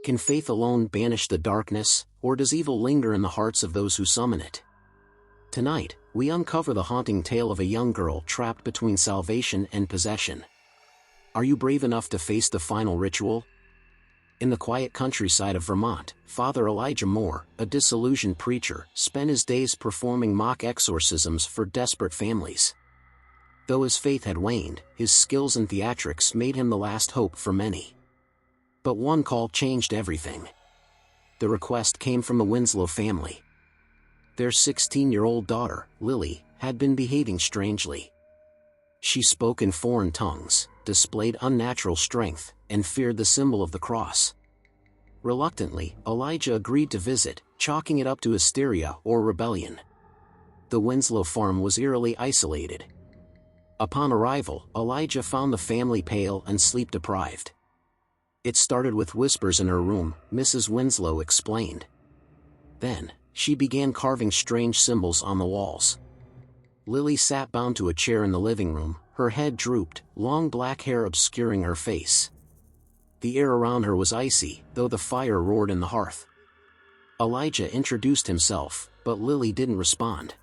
Can faith alone banish the darkness, or does evil linger in the hearts of those who summon it? Tonight, we uncover the haunting tale of a young girl trapped between salvation and possession. Are you brave enough to face the final ritual? In the quiet countryside of Vermont, Father Elijah Moore, a disillusioned preacher, spent his days performing mock exorcisms for desperate families. Though his faith had waned, his skills in theatrics made him the last hope for many. But one call changed everything. The request came from the Winslow family. Their 16-year-old daughter, Lily, had been behaving strangely. She spoke in foreign tongues, displayed unnatural strength, and feared the symbol of the cross. Reluctantly, Elijah agreed to visit, chalking it up to hysteria or rebellion. The Winslow farm was eerily isolated. Upon arrival, Elijah found the family pale and sleep-deprived. "It started with whispers in her room," Mrs. Winslow explained. Then, she began carving strange symbols on the walls. Lily sat bound to a chair in the living room, her head drooped, long black hair obscuring her face. The air around her was icy, though the fire roared in the hearth. Elijah introduced himself, but Lily didn't respond.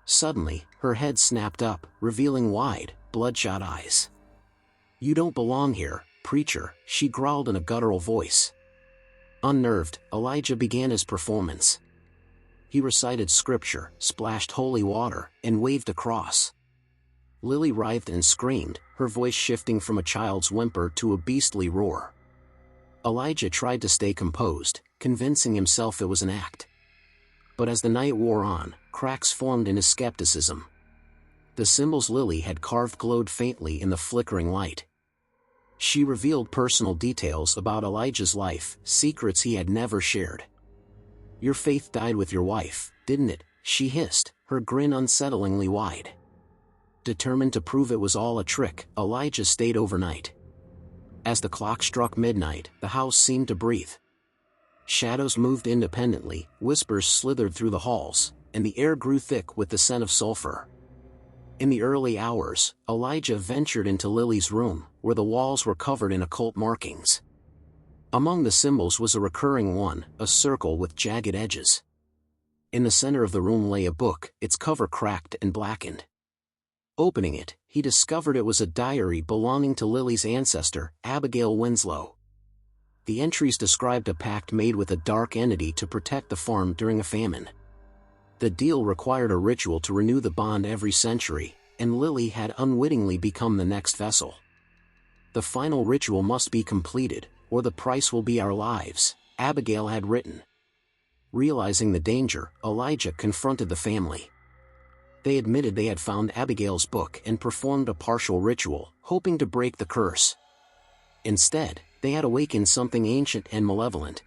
Suddenly, her head snapped up, revealing wide, bloodshot eyes. "You don't belong here, preacher," she growled in a guttural voice. Unnerved, Elijah began his performance. He recited scripture, splashed holy water, and waved a cross. Lily writhed and screamed, her voice shifting from a child's whimper to a beastly roar. Elijah tried to stay composed, convincing himself it was an act. But as the night wore on, cracks formed in his skepticism. The symbols Lily had carved glowed faintly in the flickering light. She revealed personal details about Elijah's life, secrets he had never shared. "Your faith died with your wife, didn't it?" she hissed, her grin unsettlingly wide. Determined to prove it was all a trick, Elijah stayed overnight. As the clock struck midnight, the house seemed to breathe. Shadows moved independently, whispers slithered through the halls, and the air grew thick with the scent of sulfur. In the early hours, Elijah ventured into Lily's room, where the walls were covered in occult markings. Among the symbols was a recurring one, a circle with jagged edges. In the center of the room lay a book, its cover cracked and blackened. Opening it, he discovered it was a diary belonging to Lily's ancestor, Abigail Winslow. The entries described a pact made with a dark entity to protect the farm during a famine. The deal required a ritual to renew the bond every century, and Lily had unwittingly become the next vessel. "The final ritual must be completed, or the price will be our lives," Abigail had written. Realizing the danger, Elijah confronted the family. They admitted they had found Abigail's book and performed a partial ritual, hoping to break the curse. Instead, they had awakened something ancient and malevolent.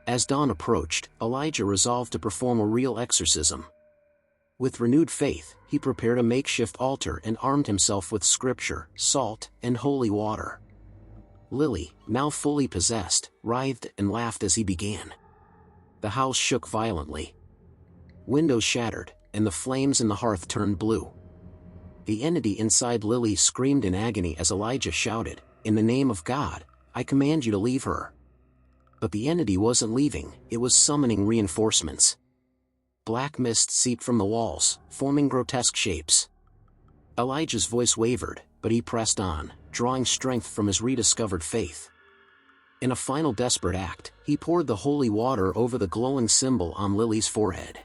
As dawn approached, Elijah resolved to perform a real exorcism. With renewed faith, he prepared a makeshift altar and armed himself with scripture, salt, and holy water. Lily, now fully possessed, writhed and laughed as he began. The house shook violently. Windows shattered, and the flames in the hearth turned blue. The entity inside Lily screamed in agony as Elijah shouted, "In the name of God, I command you to leave her." But the entity wasn't leaving, it was summoning reinforcements. Black mist seeped from the walls, forming grotesque shapes. Elijah's voice wavered, but he pressed on, drawing strength from his rediscovered faith. In a final desperate act, he poured the holy water over the glowing symbol on Lily's forehead.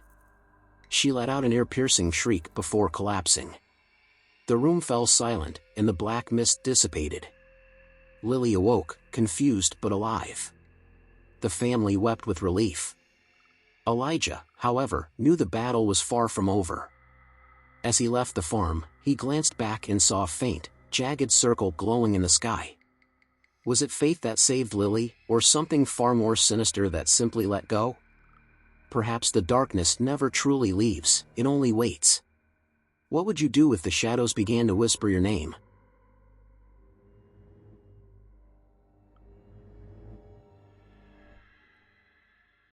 She let out an ear-piercing shriek before collapsing. The room fell silent, and the black mist dissipated. Lily awoke, confused but alive. The family wept with relief. Elijah, however, knew the battle was far from over. As he left the farm, he glanced back and saw a faint, jagged circle glowing in the sky. Was it faith that saved Lily, or something far more sinister that simply let go? Perhaps the darkness never truly leaves, it only waits. What would you do if the shadows began to whisper your name?